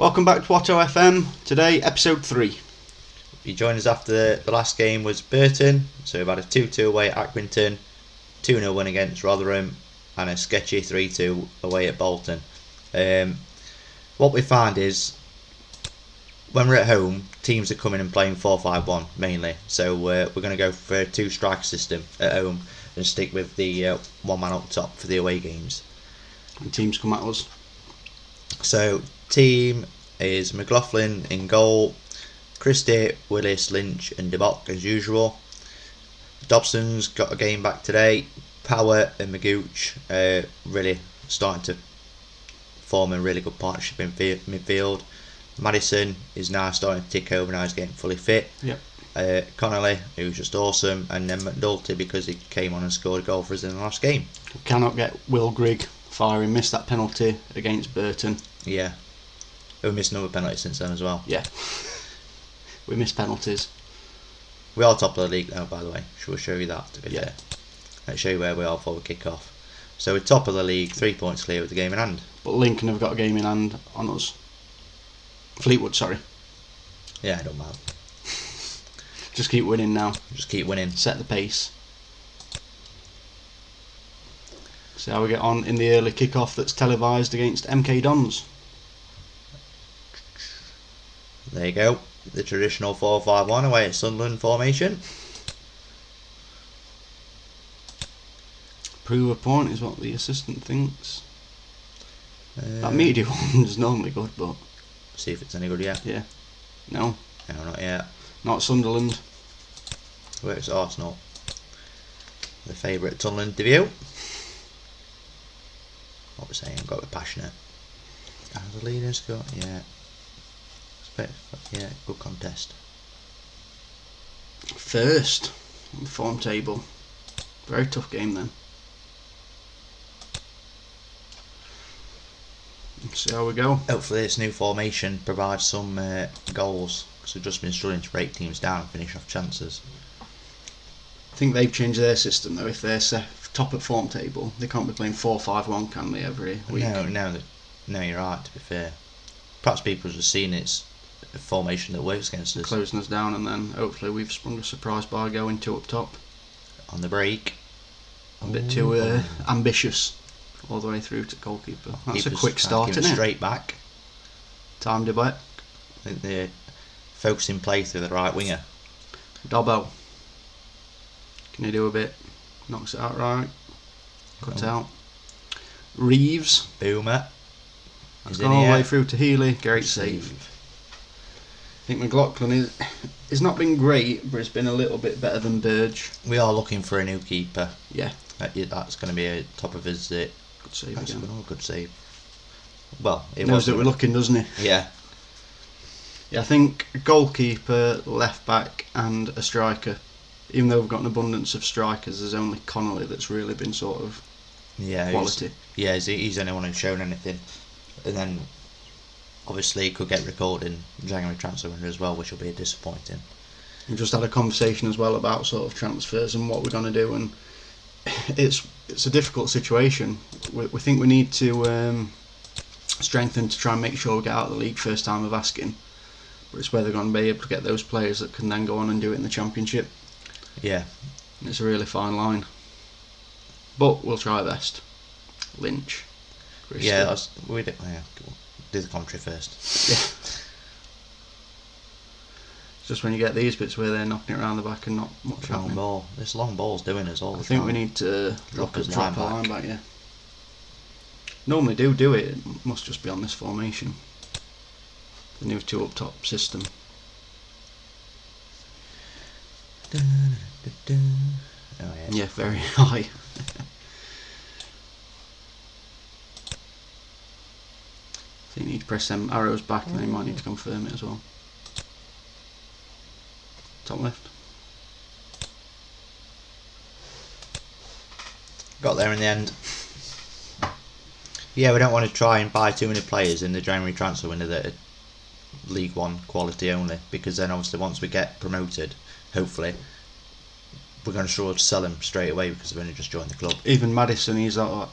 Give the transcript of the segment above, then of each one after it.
Welcome back to Wato FM. Today, episode 3. You joined us after the last game was Burton, so we've had a 2-2 away at Accrington, 2-0 win against Rotherham, and a sketchy 3-2 away at Bolton. What we find is, when we're at home, teams are coming and playing 4-5-1 mainly, so we're going to go for a 2-striker system at home and stick with the one man up top for the away games. And teams come at us. So, team is McLaughlin in goal, Christie, Willis, Lynch and DeBock as usual. Dobson's got a game back today. Power and Magooch really starting to form a really good partnership in midfield. Madison is now starting to tick over, now he's getting fully fit. Yep. Connolly, who's just awesome, and then McNulty because he came on and scored a goal for us in the last game. We cannot get Will Grigg firing, missed that penalty against Burton. Yeah. We missed another penalty since then as well. Yeah. We miss penalties. We are top of the league now, by the way. We'll show you that, to be fair. Yeah. Let's show you where we are before we kick off. So we're top of the league, 3 points clear with the game in hand. But Lincoln have got a game in hand on us. Fleetwood, sorry. Yeah, I don't mind. Just keep winning now. Just keep winning. Set the pace. See how we get on in the early kick-off that's televised against MK Dons. There you go. The traditional 4-5-1 away at Sunderland formation. Prove a point is what the assistant thinks. That media one's normally good, but... See if it's any good yet. Yeah. No. No, not yet. Not Sunderland. Where's Arsenal? The favourite Sunderland debut. What we're saying, got a bit passionate. As the leaders got, yeah. Yeah, good contest. First on the form table. Very tough game then. Let's see how we go. Hopefully this new formation provides some goals, because we've just been struggling to break teams down and finish off chances. I think they've changed their system though. If they're top at form table, they can't be playing 4-5-1, can they, every week? No, you're right, to be fair. Perhaps people have just seen it's a formation that works against us. Closing us down, and then hopefully we've sprung a surprise by going 2 up top. On the break. A bit too ambitious all the way through to goalkeeper. That's a quick start, isn't it? Straight back. Time to back. I think they're focusing play through the right winger. Dobbo. Can he do a bit? Knocks it out right. Cut out. Reeves. Boomer. He's gone all the way through to Healy. Great save. I think McLaughlin is not been great, but it's been a little bit better than Burge. We are looking for a new keeper. Yeah. That's going to be a top of his. Good save again. again. Good save. Well, it knows that we're looking, doesn't he? Yeah. Yeah, I think a goalkeeper, left back, and a striker. Even though we've got an abundance of strikers, there's only Connolly that's really been sort of quality. He's the only one who's shown anything. And then, obviously, he could get recalled in January transfer window as well, which will be disappointing. We've just had a conversation as well about sort of transfers and what we're going to do, and it's a difficult situation. We think we need to strengthen to try and make sure we get out of the league first time of asking, but it's whether they're going to be able to get those players that can then go on and do it in the Championship. Yeah. And it's a really fine line. But we'll try our best. Lynch. Christie. Yeah, do the commentary first. Yeah. It's just when you get these bits where they're knocking it around the back and not much happening. Ball. This long ball's doing us all the time. I think we need to drop a line back, yeah. Normally do it. It must just be on this formation. The new 2 up top system. Oh, yeah, very high. So you need to press them arrows back, and then you might need to confirm it as well. Top left. Got there in the end. Yeah, we don't want to try and buy too many players in the January transfer window that are League One quality only, because then obviously once we get promoted, hopefully, we're going to struggle to sell him straight away because they've only just joined the club. Even Madison, he's our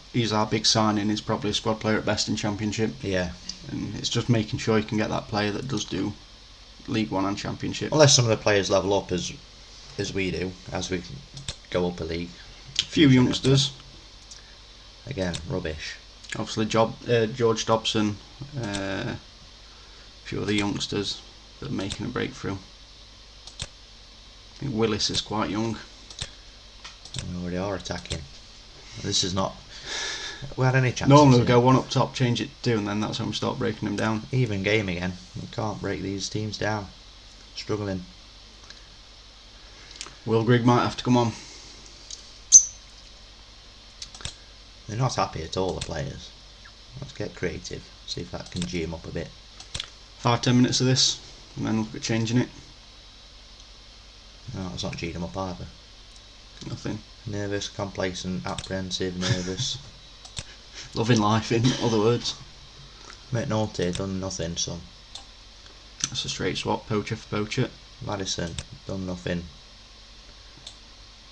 big signing. He's probably a squad player at best in Championship. Yeah, and it's just making sure you can get that player that does do League One and Championship. Unless some of the players level up as we do, as we go up a league. Few youngsters. Again, rubbish. Obviously, George Dobson, a few other youngsters that are making a breakthrough. I think Willis is quite young. We already are attacking. This is not. We had any chances. Normally we go one up top, change it to two, and then that's when we start breaking them down. Even game again. We can't break these teams down. Struggling. Will Grigg might have to come on. They're not happy at all, the players. Let's get creative. See if that can G them up a bit. 5-10 minutes of this, and then look at changing it. No, it's not G'd them up either. Nothing. Nervous, complacent, apprehensive, nervous. Loving life, in other words. McNulty done nothing, son. That's a straight swap, poacher for poacher. Madison done nothing.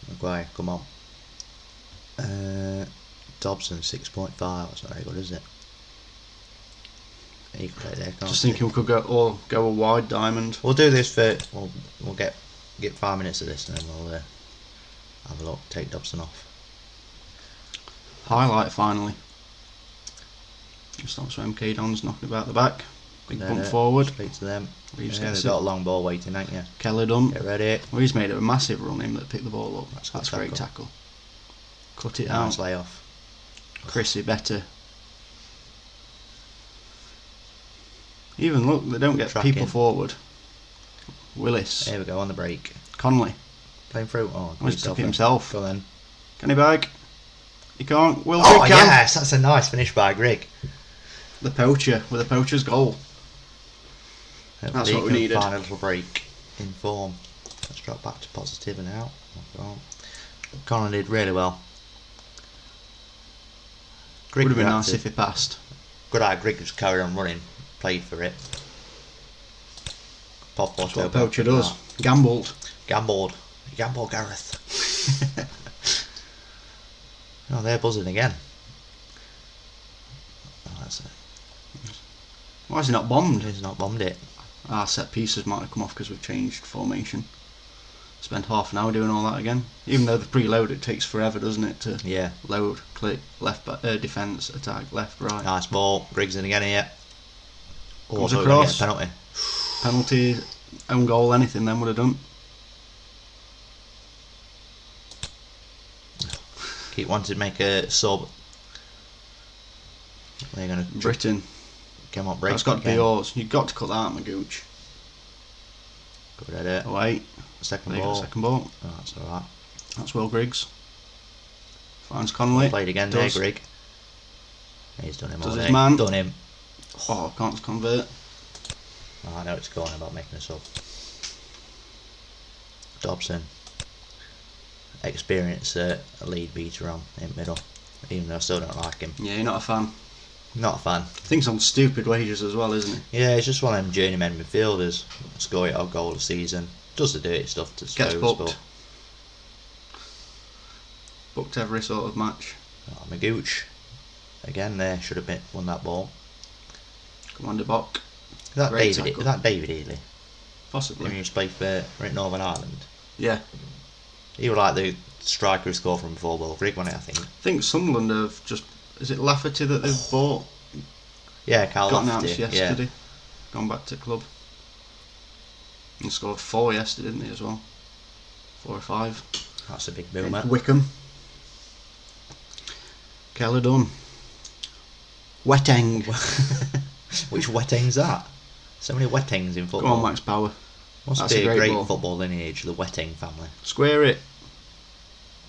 Maguire, come on. Dobson 6.5. That's not very good, is it? He can play there, can't Just he? thinking we could go a wide diamond. We'll do this for. We'll get 5 minutes of this and then we'll have a look. Take Dobson off. Highlight finally. Just so MK Don's knocking about the back. Big bump forward. Straight to them. Reeves Yeah, gets they've got it. a long ball waiting, ain't you? Keller done. Get ready. Well, he's made a massive run, him that picked the ball up. That's a That's good a great tackle. tackle. Cut it Nice out. layoff. Chrissy better. Even look, they don't get Tracking. people forward. Willis. Here we go on the break. Conley. Playing through. Oh, He's took it himself. Go then. Can he bag? He can't. Will Oh Grigg can. yes, that's a nice finish by Grigg. The poacher with a poacher's goal. Hopefully That's he what we can needed. Find a little break in form. Let's drop back to positive now. Conor did really well. Grigg Would have been nice reacted. if he passed. Good eye, Grigg just carried on running, played for it. Pop That's what a poacher does. Gambled. Gambled. Gamble Gareth. Oh, they're buzzing again. Oh, that's it. Why is he not bombed? He's not bombed it. Our set pieces might have come off because we've changed formation. Spent half an hour doing all that again. Even though the preload, it takes forever, doesn't it, to Yeah. load, click, left, defence, attack, left, right. Nice ball. Griggs in again here. Oh, Comes so we're gonna across. get a penalty. Penalty, own goal, anything then would have done. Keep wanting to make a sub. They're gonna Britain. come on break. That's got to be again. yours. You've got to cut that out, Magooch. Good at it. Oh, wait. Second There you go, ball. second ball. Oh, that's alright. That's Will Griggs. Finds Conley. Played again Does. there, Grigg. He's done him Does all his day. man. Done him. Oh, can't convert. Oh, I know it's going about making a sub. Dobson. Experience a lead beater on in middle. Even though I still don't like him. Yeah, you're not a fan. Not a fan. I think he's on stupid wages as well, isn't he? Yeah, he's just one of them journeyman midfielders. Score a goal a season. Does the dirty stuff to Gets suppose, booked. but Booked every sort of match. oh, Magooch. Again there, should have won that ball. Commander Bock. Is that Great David? tackle. Is that David Ely? Possibly. He used to play for Northern Ireland. Yeah. He was like the striker who scored from before Will Grigg, wasn't it, I think? I think Sunderland have just... Is it Lafferty that they've bought? Yeah, Carl Got Lafferty. announced yesterday. Gone back to club. And scored 4 yesterday, didn't he, as well? 4 or 5. Yeah, that's a big boomer. Wickham. Keller done. Wetteng. Which wetteng's that? So many wettings in Go football. on, Max Power. Must That's be a a great great ball. football lineage, the Wetting family. Square it.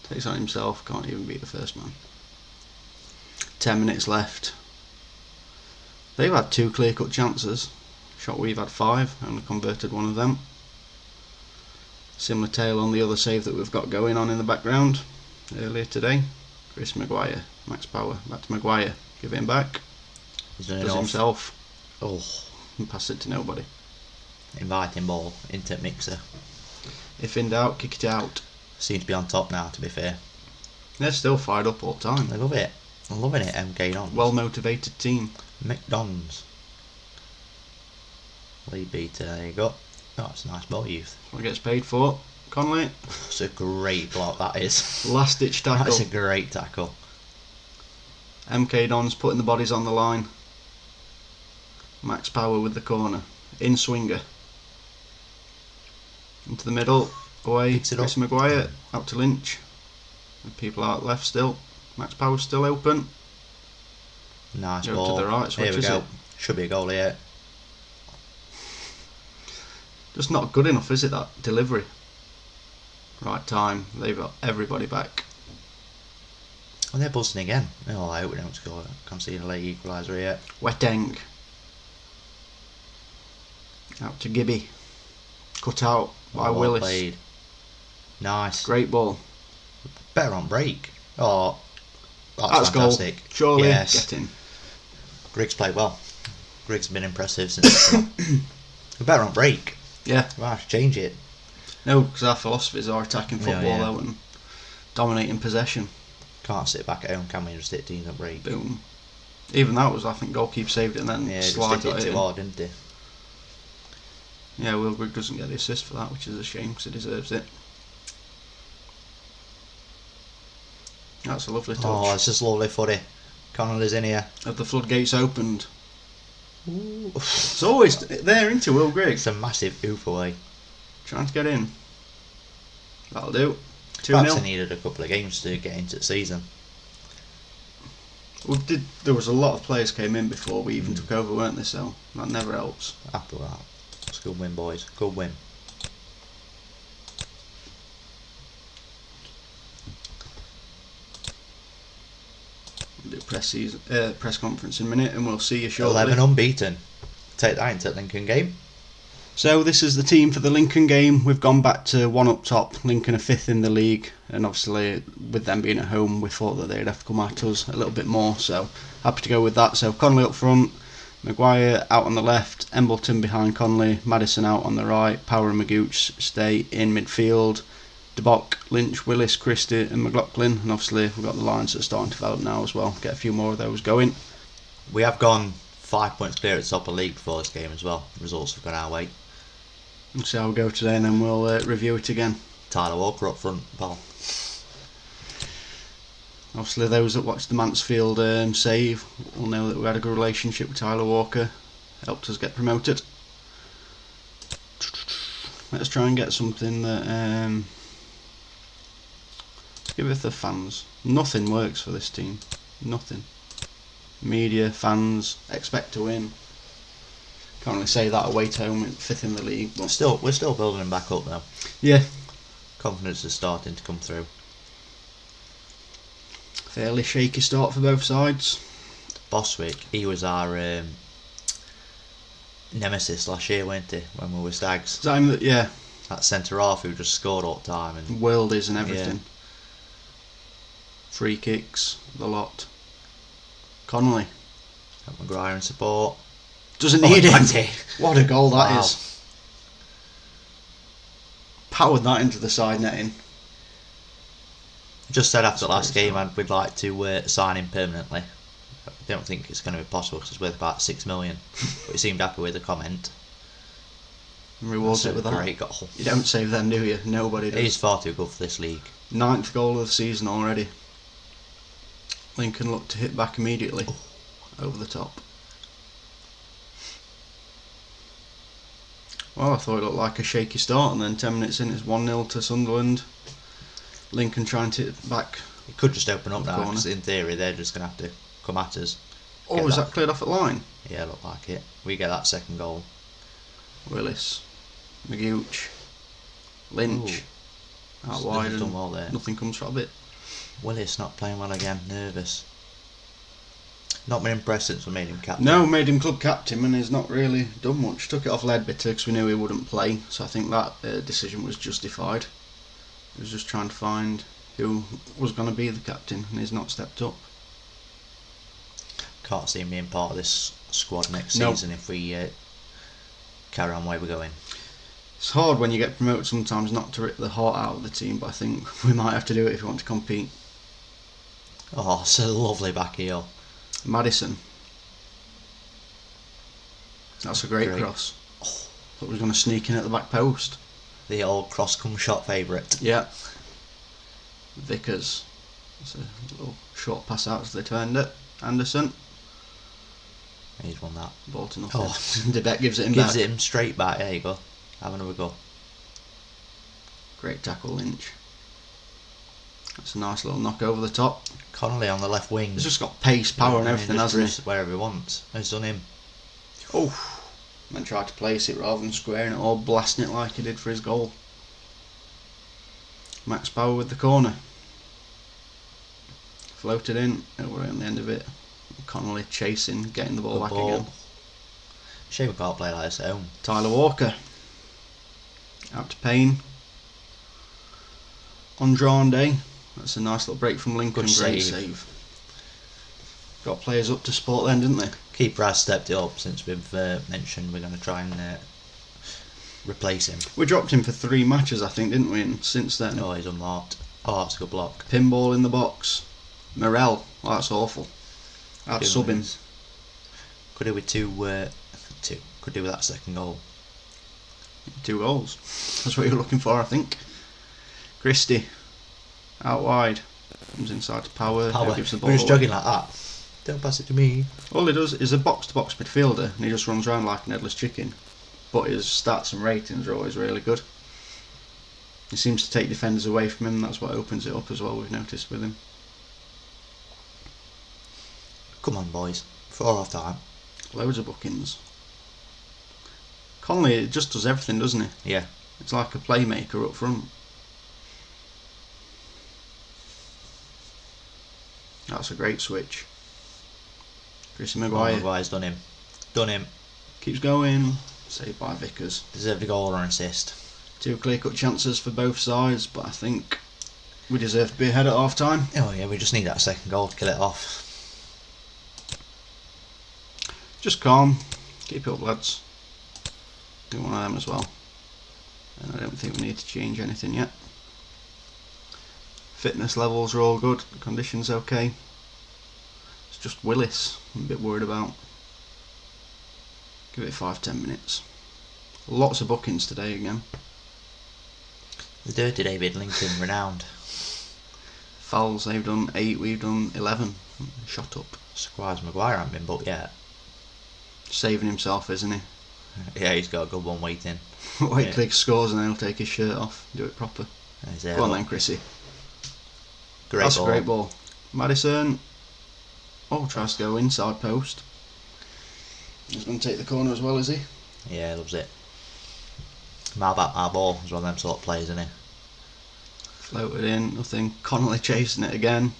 Takes on himself. Can't even beat the first man. 10 minutes left. They've had 2 clear-cut chances. Shot we've had 5. Only converted one of them. Similar tale on the other save that we've got going on in the background earlier today. Chris Maguire. Max Power. Back to Maguire. Give it him back. He's done Does enough. himself. Oh, And pass it to nobody. inviting ball into mixer. If in doubt, kick it out. Seems to be on top now, to be fair. They're still fired up all the time. I love it. I'm loving it, MK Dons. Well motivated team. McDonald's. Lead beater, there you go. Oh, it's a nice ball, youth. What gets paid for. Connolly. It's a great block, that is. Last ditch tackle. That's a great tackle. MK Dons putting the bodies on the line. Max Power with the corner. In swinger. Into the middle. Away. Picks it up. Chris Maguire. Out to Lynch. And people out left still. Max Power's still open. Nice Go ball. to the right, Here we switches go. it. Should be a goal here. Just not good enough, is it, that delivery? Right time. They've got everybody back. And they're buzzing again. Oh, I hope we don't score. Can't see a late equaliser here. Weteng. Out to Gibby. Cut out by Well Willis. played. Nice. Great ball. Better on break. Oh, That's fantastic. goal. Surely Yes. get in. Griggs played well. Griggs has been impressive since. We're better on break. Yeah. We might have to change it. No, because our philosophies are attacking football Yeah. though and dominating possession. Can't sit back at home, can we? Just hit teams on break. Boom. Even that was, I think, goalkeeper saved it and then Yeah, just slide hit got it it too in. hard, didn't he? Yeah, Will Grigg doesn't get the assist for that, which is a shame because he deserves it. That's a lovely touch. Oh, it's just lovely footy. Connolly's in here. Have the floodgates opened? Ooh. It's always there into Will Grigg. It's a massive oof away. Trying to get in. That'll do. Perhaps 2-0. they needed a couple of games to get into the season. There was a lot of players came in before we even took over, weren't there? So that never helps. Happy with that. It's a good win, boys. Good win. We'll do press conference in a minute, and we'll see you shortly. 11 unbeaten. Take that into Lincoln game. So this is the team for the Lincoln game. We've gone back to one up top. Lincoln are 5th in the league, and obviously with them being at home, we thought that they'd have to come at us a little bit more. So happy to go with that. So Connolly up front, Maguire out on the left, Embleton behind Connolly, Madison out on the right, Power and Magooch stay in midfield. DeBock, Lynch, Willis, Christie and McLaughlin, and obviously we've got the lines that are starting to develop now as well. Get a few more of those going. We have gone 5 points clear at the top of the league before this game as well. Results have gone our way. We'll see how we go today, and then we'll review it again. Tyler Walker up front, pal. Obviously those that watched the Mansfield save will know that we had a good relationship with Tyler Walker. Helped us get promoted. Let's try and get something that give it the fans. Nothing works for this team. Nothing. Media, fans, expect to win. Can't really say that away to home, 5th in the league. But We're still building him back up though. yeah, Confidence is starting to come through. fairly shaky start for both sides. Boswick, he was our nemesis last year, weren't he? When we were Stags. Time that, yeah, That centre half who just scored all the time. And worldies and everything. Free kicks, the lot. Connolly Maguire in support. doesn't need it. Plenty. What a goal that is! Wow. Powered that into the side netting. Just said after the That's last great game, start. we'd like to sign him permanently. I don't think it's going to be possible because it's worth about 6 million. But he seemed happy with the comment. And rewards That's it with a that. great goal. You don't save them, do you? Nobody does. He's far too good for this league. 9th goal of the season already. Lincoln looked to hit back immediately. Over the top. Well, I thought it looked like a shaky start, and then 10 minutes in it's 1-0 to Sunderland. Lincoln trying to hit back. It could just open up now Corner. because in theory they're just going to have to come at us. Oh, Get is that cleared off at line? Yeah, look like it. We get that second goal. Willis. Magooch. Lynch. Out wide, Done and well there. nothing comes from it. Willis not playing well again, nervous. Not been impressed since we made him captain. No, made him club captain and he's not really done much. Took it off Leadbitter because we knew he wouldn't play, so I think that decision was justified. He was just trying to find who was going to be the captain, and he's not stepped up. Can't see him being part of this squad next No. season if we carry on where we're going. It's hard when you get promoted sometimes not to rip the heart out of the team, but I think we might have to do it if we want to compete. Oh, it's a lovely back heel. Madison. That's a great Great. cross. Oh, Thought we was going to sneak in at the back post. The old cross-come shot favourite. Yeah. Vickers. It's a little short pass out as they turned it. Anderson. He's won that. Ball to nothing. Oh. Debet gives it him Gives back. it him straight back. There you go. Have another go. Great tackle, Lynch. That's a nice little knock over the top. Connolly on the left wing. He's just got pace, power, and everything, hasn't he? Wherever he wants. He's done him. Oh. Then tried to place it rather than squaring it or blasting it like he did for his goal. Max Power with the corner. Floated in. We're on the end of it. Connolly chasing, getting the ball back again. Shame we can't play like this at home. Tyler Walker. Out to Payne. Andrade. That's a nice little break from Lincoln. Good Great save. Got players up to sport then, didn't they? Keeper has stepped it up since we've mentioned we're going to try and replace him. We dropped him for 3 matches, I think, didn't we? And since then, Oh, he's unmarked. Oh, that's a good block. pinball in the box. Morel. Oh, that's awful. I'd sub him. Could do with two. Could do with that second goal. 2 goals. That's what you're looking for, I think. Christie. Out wide. Comes inside to Power. Power. Gives the ball We're just away. jogging like that. Don't pass it to me. All he does is a box-to-box midfielder, and he just runs around like an headless chicken. But his stats and ratings are always really good. He seems to take defenders away from him. That's what opens it up as well. We've noticed with him. Come on, boys. 4 half time. Loads of bookings. Connolly just does everything, doesn't he? Yeah. It's like a playmaker up front. That's a great switch. Chrissy Maguire Maguire's done him. Done him. keeps going. Saved by Vickers. Deserved a goal or an assist. 2 clear-cut chances for both sides, but I think we deserve to be ahead at half time. Oh yeah, we just need that second goal to kill it off. Just calm. Keep it up, lads. Do one of them as well. And I don't think we need to change anything yet. Fitness levels are all good. The conditions okay. It's just Willis I'm a bit worried about. Give it 5-10 minutes. Lots of bookings today again. The dirty David Lincoln, renowned. Fouls, they've done 8, we've done 11. Shot up. Surprised Maguire hasn't been booked yet. Saving himself, isn't he? Yeah, he's got a good one waiting. Wait Yeah. till he scores and then he'll take his shirt off. Do it proper. Go on then, Chrissy. Great That's ball. a great ball. Madison. Oh, tries to go inside post. He's going to take the corner as well, is he? Yeah, loves it. My bat, my ball. He's one of them sort of players, isn't he? Floated in, nothing. Connolly chasing it again.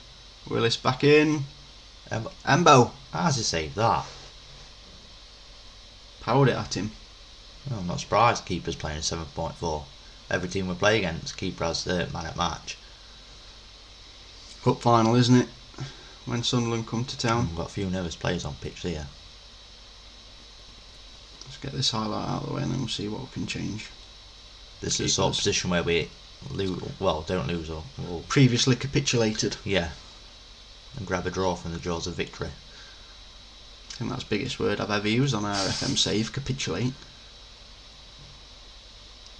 Willis back in. Embo. Embo. How's he saved that? Powered it at him. Well, I'm not surprised the keeper's playing a 7.4. Every team we play against, keeper has the man at match. Cup final, isn't it? When Sunderland come to town. We've got a few nervous players on pitch here. Let's get this highlight out of the way and then we'll see what we can change. This is the sort of position where we lose, well, don't lose or Previously capitulated. yeah, and grab a draw from the jaws of victory. I think that's the biggest word I've ever used on our FM save, capitulate.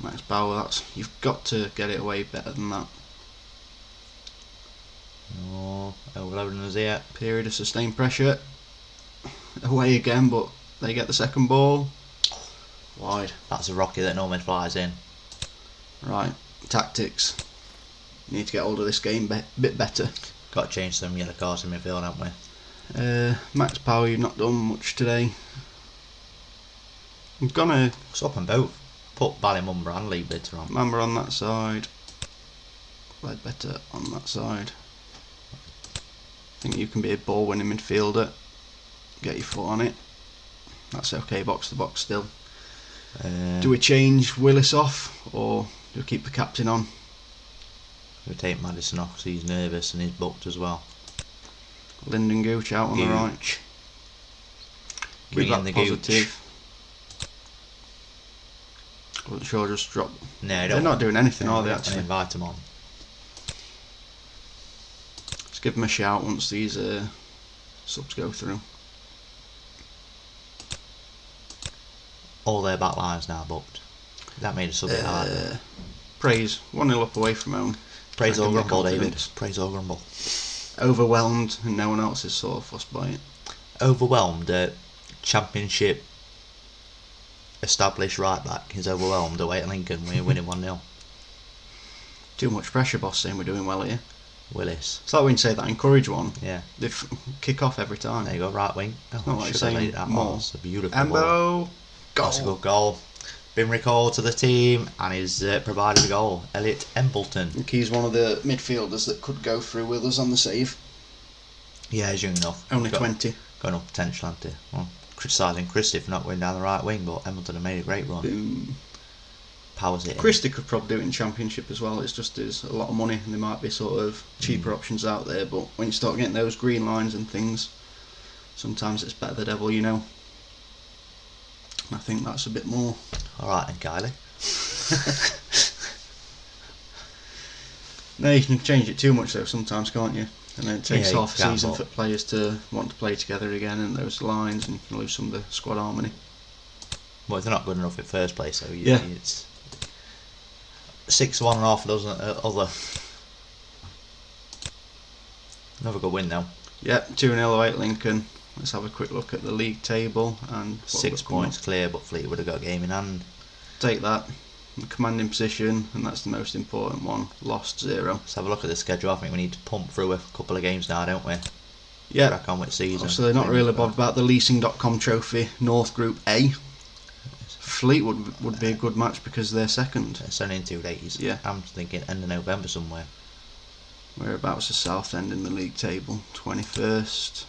Max Bauer, you've got to get it away better than that. Oh, overloading us here. Period of sustained pressure. Away again, but they get the second ball. Wide. That's a rocket that normally flies in. Right, tactics. You need to get hold of this game a bit better. Got to change some yellow cards in midfield, haven't we? Max Power, you've not done much today. I'm gonna Swap them both. Put Ballymumba and Lee Bitter on. Mamba on that side. Ledbetter on that side. I think you can be a ball winning midfielder. Get your foot on it. That's okay, box to box still. Do we change Willis off or do we keep the captain on? We take Madison off because he's nervous and he's booked as well. Lyndon Gooch out on the right. Bring Keep in that the positive. Wasn't sure just drop. No, They're not doing anything, are they? And Actually, invite them on. let's give them a shout once these subs go through. all their back lines now booked. That made us a bit hard. Praise 1-0 up away from home. Praise or Second grumble, David. confidence. Praise or grumble. Overwhelmed, and no one else is sort of fussed by it. Overwhelmed. Championship established right back is overwhelmed away at Lincoln. We're winning 1-0. Too much pressure, boss, saying we're doing well here. Willis. It's like when you say that encourage one. Yeah. They kick off every time. There you go, right wing. Not like saying more. It's a beautiful ball. Embo, That's a goal. good goal. Been recalled to the team and he's provided a goal. Elliot Embleton. I think he's one of the midfielders that could go through with us on the save. Yeah, he's young enough. Only Got 20. Got enough potential, hasn't he? Well, criticising Christie for not going down the right wing, but Embleton have made a great run. Boom. Powers it in. Christie could probably do it in Championship as well. It's just there's a lot of money and there might be sort of cheaper options out there, but when you start getting those green lines and things, sometimes it's better the devil you know. And I think that's a bit more. Alright then, Kylie. No, you can change it too much though sometimes, can't you? And then it takes Yeah, half a you can, season but- for players to want to play together again, and those lines, and you can lose some of the squad harmony. Well, if they're not good enough in first place, so Yeah. it's 6 1 and half a dozen other. Another good win though. Yep, 2-0 away at Lincoln. Let's have a quick look at the league table and what 6 we've come points clear, but Fleetwood have got a game in hand. up. Take that. The commanding position, and that's the most important one. Lost 0. Let's have a look at the schedule. I think we need to pump through a couple of games now, don't we? Yeah. Crack on with the season. So they're not really bothered about the leasing.com trophy, North Group A. Fleetwood would be a good match because they're second. It's only in 2 days. Yeah. I'm thinking end of November somewhere. Whereabouts the South End in the league table? 21st.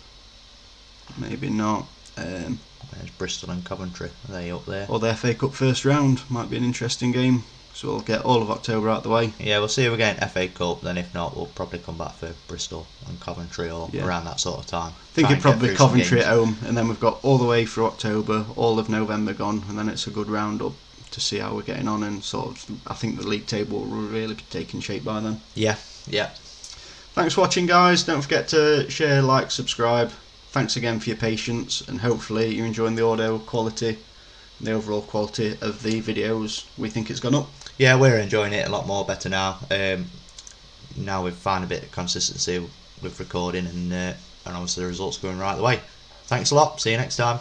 Maybe not. There's Bristol and Coventry. Are they up there? Or the FA Cup first round. Might be an interesting game. So we'll get all of October out of the way. Yeah, we'll see if we get an FA Cup. Then if not, we'll probably come back for Bristol and Coventry or Yeah. around that sort of time. I think Try it'd and get probably through some Coventry at games. home, and then we've got all the way through October, all of November gone, and then it's a good round up to see how we're getting on, and sort of, I think the league table will really be taking shape by then. Yeah. Thanks for watching, guys. Don't forget to share, like, subscribe. Thanks again for your patience, and hopefully you're enjoying the audio quality and the overall quality of the videos. We think it's gone up. Yeah, we're enjoying it a lot more better now. Now we've found a bit of consistency with recording, and obviously the results are going right the way. Thanks a lot. See you next time.